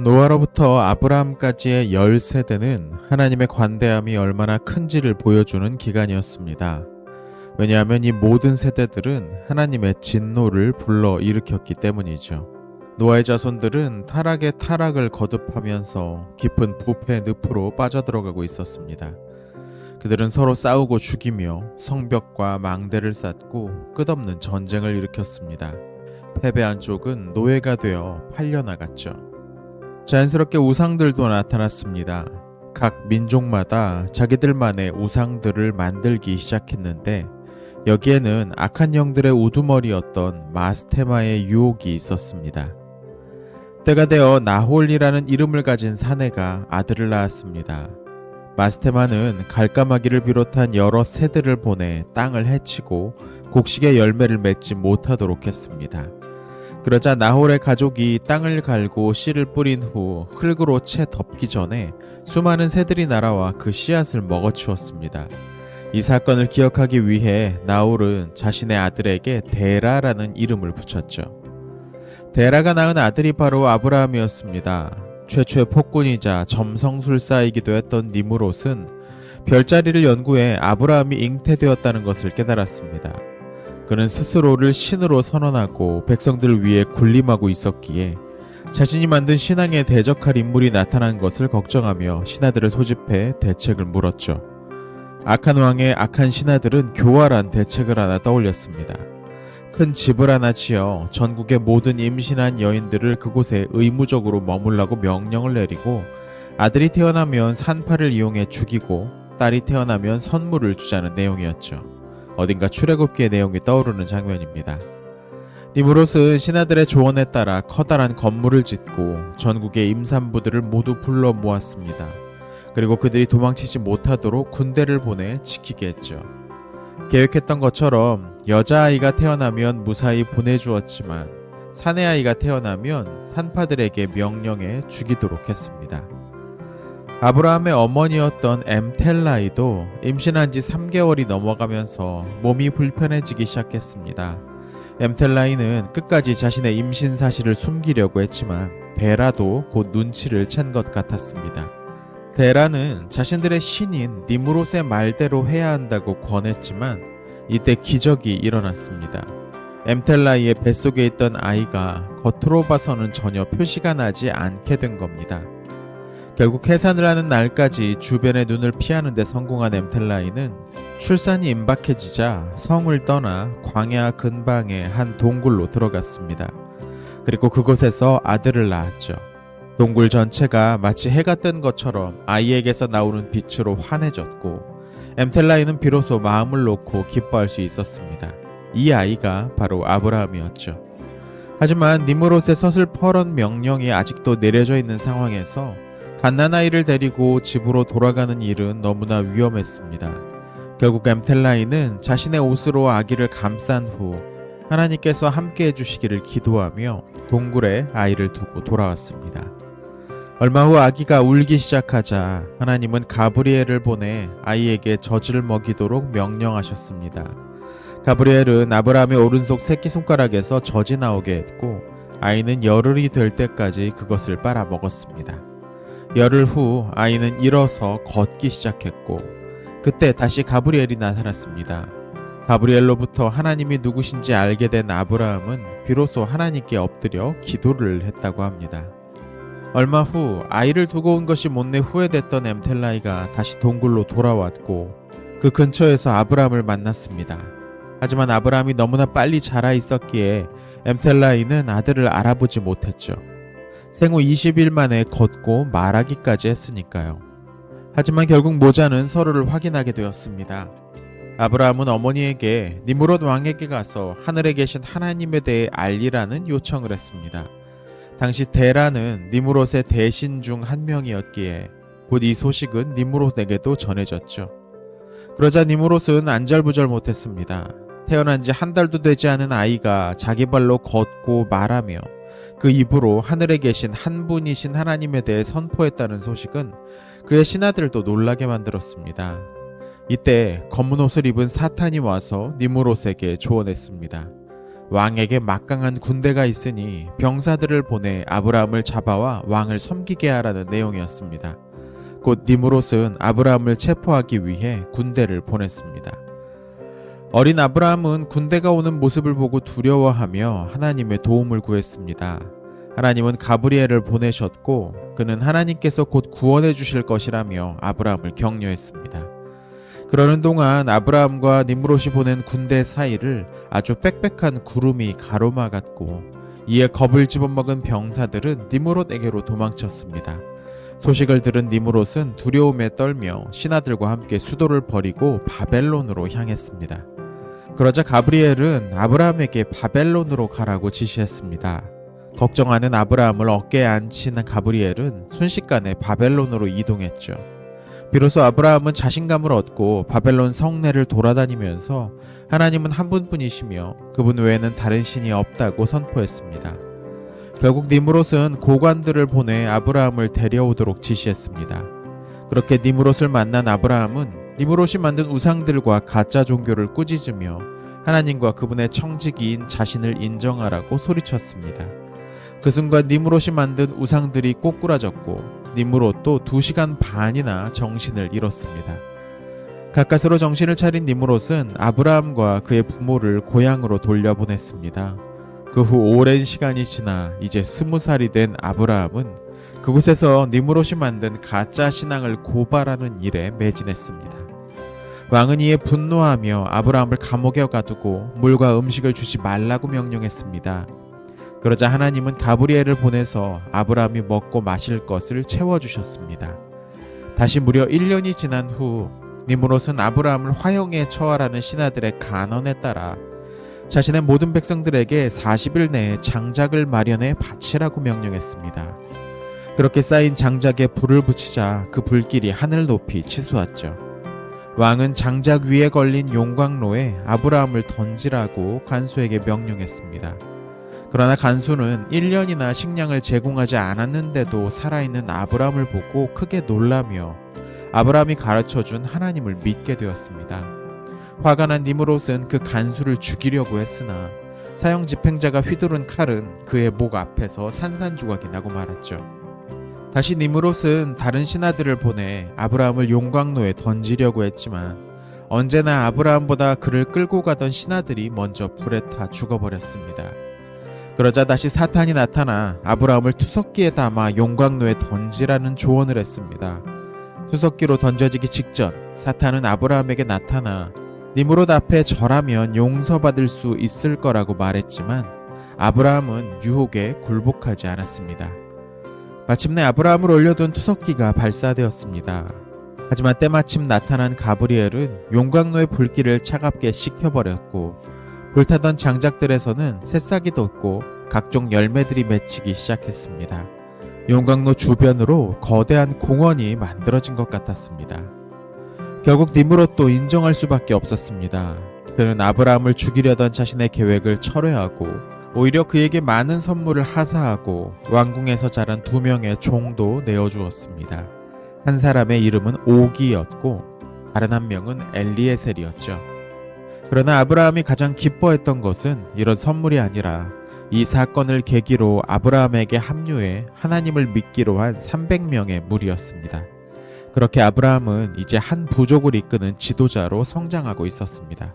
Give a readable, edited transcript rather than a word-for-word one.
노아로부터 아브라함까지의 10세대는 하나님의 관대함이 얼마나 큰지를 보여주는 기간이었습니다. 왜냐하면 이 모든 세대들은 하나님의 진노를 불러 일으켰기 때문이죠. 노아의 자손들은 타락의 타락을 거듭하면서 깊은 부패 늪으로 빠져들어가고 있었습니다. 그들은 서로 싸우고 죽이며 성벽과 망대를 쌓고 끝없는 전쟁을 일으켰습니다. 패배한 쪽은 노예가 되어 팔려나갔죠. 자연스럽게 우상들도 나타났습니다. 각 민족마다 자기들만의 우상들을 만들기 시작했는데 여기에는 악한 영들의 우두머리였던 마스테마의 유혹이 있었습니다. 때가 되어 나홀이라는 이름을 가진 사내가 아들을 낳았습니다. 마스테마는 갈까마귀를 비롯한 여러 새들을 보내 땅을 해치고 곡식의 열매를 맺지 못하도록 했습니다. 그러자 나홀의 가족이 땅을 갈고 씨를 뿌린 후 흙으로 채 덮기 전에 수많은 새들이 날아와 그 씨앗을 먹어치웠습니다. 이 사건을 기억하기 위해 나홀은 자신의 아들에게 데라라는 이름을 붙였죠. 데라가 낳은 아들이 바로 아브라함이었습니다. 최초의 폭군이자 점성술사이기도 했던 니므롯은 별자리를 연구해 아브라함이 잉태되었다는 것을 깨달았습니다. 그는 스스로를 신으로 선언하고 백성들을 위해 군림하고 있었기에 자신이 만든 신앙에 대적할 인물이 나타난 것을 걱정하며 신하들을 소집해 대책을 물었죠. 악한 왕의 악한 신하들은 교활한 대책을 하나 떠올렸습니다. 큰 집을 하나 지어 전국의 모든 임신한 여인들을 그곳에 의무적으로 머물라고 명령을 내리고 아들이 태어나면 산파를 이용해 죽이고 딸이 태어나면 선물을 주자는 내용이었죠. 어딘가 출애굽기의 내용이 떠오르는 장면입니다. 니므롯은 신하들의 조언에 따라 커다란 건물을 짓고 전국의 임산부들을 모두 불러 모았습니다. 그리고 그들이 도망치지 못하도록 군대를 보내 지키게 했죠. 계획했던 것처럼 여자아이가 태어나면 무사히 보내주었지만 사내아이가 태어나면 산파들에게 명령해 죽이도록 했습니다. 아브라함의 어머니였던 엠텔라이도 임신한 지 3개월이 넘어가면서 몸이 불편해지기 시작했습니다. 엠텔라이는 끝까지 자신의 임신 사실을 숨기려고 했지만 데라도 곧 눈치를 챈 것 같았습니다. 데라는 자신들의 신인 니므롯의 말대로 해야 한다고 권했지만 이때 기적이 일어났습니다. 엠텔라이의 뱃속에 있던 아이가 겉으로 봐서는 전혀 표시가 나지 않게 된 겁니다. 결국 해산을 하는 날까지 주변의 눈을 피하는 데 성공한 엠텔라이는 출산이 임박해지자 성을 떠나 광야 근방의 한 동굴로 들어갔습니다. 그리고 그곳에서 아들을 낳았죠. 동굴 전체가 마치 해가 뜬 것처럼 아이에게서 나오는 빛으로 환해졌고 엠텔라이는 비로소 마음을 놓고 기뻐할 수 있었습니다. 이 아이가 바로 아브라함이었죠. 하지만 니므롯의 서슬퍼런 명령이 아직도 내려져 있는 상황에서 갓난아이를 데리고 집으로 돌아가는 일은 너무나 위험했습니다. 결국 엠텔라이는 자신의 옷으로 아기를 감싼 후 하나님께서 함께 해주시기를 기도하며 동굴에 아이를 두고 돌아왔습니다. 얼마 후 아기가 울기 시작하자 하나님은 가브리엘을 보내 아이에게 젖을 먹이도록 명령하셨습니다. 가브리엘은 아브라함의 오른손 새끼손가락에서 젖이 나오게 했고 아이는 열흘이 될 때까지 그것을 빨아 먹었습니다. 열흘 후 아이는 일어서 걷기 시작했고 그때 다시 가브리엘이 나타났습니다. 가브리엘로부터 하나님이 누구신지 알게 된 아브라함은 비로소 하나님께 엎드려 기도를 했다고 합니다. 얼마 후 아이를 두고 온 것이 못내 후회됐던 엠텔라이가 다시 동굴로 돌아왔고 그 근처에서 아브라함을 만났습니다. 하지만 아브라함이 너무나 빨리 자라 있었기에 엠텔라이는 아들을 알아보지 못했죠. 생후 20일 만에 걷고 말하기까지 했으니까요. 하지만 결국 모자는 서로를 확인하게 되었습니다. 아브라함은 어머니에게 니므롯 왕에게 가서 하늘에 계신 하나님에 대해 알리라는 요청을 했습니다. 당시 데라는 니므롯의 대신 중 한 명이었기에 곧 이 소식은 니므롯에게도 전해졌죠. 그러자 니므롯은 안절부절 못했습니다. 태어난 지 한 달도 되지 않은 아이가 자기 발로 걷고 말하며 그 입으로 하늘에 계신 한 분이신 하나님에 대해 선포했다는 소식은 그의 신하들도 놀라게 만들었습니다. 이때 검은 옷을 입은 사탄이 와서 니므롯에게 조언했습니다. 왕에게 막강한 군대가 있으니 병사들을 보내 아브라함을 잡아와 왕을 섬기게 하라는 내용이었습니다. 곧 니므롯은 아브라함을 체포하기 위해 군대를 보냈습니다. 어린 아브라함은 군대가 오는 모습을 보고 두려워하며 하나님의 도움을 구했습니다. 하나님은 가브리엘을 보내셨고 그는 하나님께서 곧 구원해 주실 것이라며 아브라함을 격려했습니다. 그러는 동안 아브라함과 니므롯이 보낸 군대 사이를 아주 빽빽한 구름이 가로막았고 이에 겁을 집어먹은 병사들은 니므롯에게로 도망쳤습니다. 소식을 들은 니므롯은 두려움에 떨며 신하들과 함께 수도를 버리고 바벨론으로 향했습니다. 그러자 가브리엘은 아브라함에게 바벨론으로 가라고 지시했습니다. 걱정하는 아브라함을 어깨에 앉힌 가브리엘은 순식간에 바벨론으로 이동했죠. 비로소 아브라함은 자신감을 얻고 바벨론 성내를 돌아다니면서 하나님은 한 분뿐이시며 그분 외에는 다른 신이 없다고 선포했습니다. 결국 니므롯은 고관들을 보내 아브라함을 데려오도록 지시했습니다. 그렇게 니므롯을 만난 아브라함은 니므롯이 만든 우상들과 가짜 종교를 꾸짖으며 하나님과 그분의 청지기인 자신을 인정하라고 소리쳤습니다. 그 순간 니므롯이 만든 우상들이 꼬꾸라졌고 니므롯도 2시간 반이나 정신을 잃었습니다. 가까스로 정신을 차린 니므롯은 아브라함과 그의 부모를 고향으로 돌려보냈습니다. 그 후 오랜 시간이 지나 이제 20살이 된 아브라함은 그곳에서 니므롯이 만든 가짜 신앙을 고발하는 일에 매진했습니다. 왕은 이에 분노하며 아브라함을 감옥에 가두고 물과 음식을 주지 말라고 명령했습니다. 그러자 하나님은 가브리엘을 보내서 아브라함이 먹고 마실 것을 채워주셨습니다. 다시 무려 1년이 지난 후 니므롯은 아브라함을 화형에 처하라는 신하들의 간언에 따라 자신의 모든 백성들에게 40일 내에 장작을 마련해 바치라고 명령했습니다. 그렇게 쌓인 장작에 불을 붙이자 그 불길이 하늘 높이 치솟았죠. 왕은 장작 위에 걸린 용광로에 아브라함을 던지라고 간수에게 명령했습니다. 그러나 간수는 1년이나 식량을 제공하지 않았는데도 살아있는 아브라함을 보고 크게 놀라며 아브라함이 가르쳐준 하나님을 믿게 되었습니다. 화가 난 니므롯은 그 간수를 죽이려고 했으나 사형 집행자가 휘두른 칼은 그의 목 앞에서 산산조각이 나고 말았죠. 다시 니므롯은 다른 신하들을 보내 아브라함을 용광로에 던지려고 했지만 언제나 아브라함보다 그를 끌고 가던 신하들이 먼저 불에 타 죽어버렸습니다. 그러자 다시 사탄이 나타나 아브라함을 투석기에 담아 용광로에 던지라는 조언을 했습니다. 투석기로 던져지기 직전 사탄은 아브라함에게 나타나 니므롯 앞에 절하면 용서받을 수 있을 거라고 말했지만 아브라함은 유혹에 굴복하지 않았습니다. 마침내 아브라함을 올려둔 투석기가 발사되었습니다. 하지만 때마침 나타난 가브리엘은 용광로의 불길을 차갑게 식혀버렸고 불타던 장작들에서는 새싹이 돋고 각종 열매들이 맺히기 시작했습니다. 용광로 주변으로 거대한 공원이 만들어진 것 같았습니다. 결국 니므롯도 인정할 수밖에 없었습니다. 그는 아브라함을 죽이려던 자신의 계획을 철회하고 오히려 그에게 많은 선물을 하사하고 왕궁에서 자란 2명의 종도 내어주었습니다. 한 사람의 이름은 오기였고 다른 한 명은 엘리에셀이었죠. 그러나 아브라함이 가장 기뻐했던 것은 이런 선물이 아니라 이 사건을 계기로 아브라함에게 합류해 하나님을 믿기로 한 300명의 무리였습니다. 그렇게 아브라함은 이제 한 부족을 이끄는 지도자로 성장하고 있었습니다.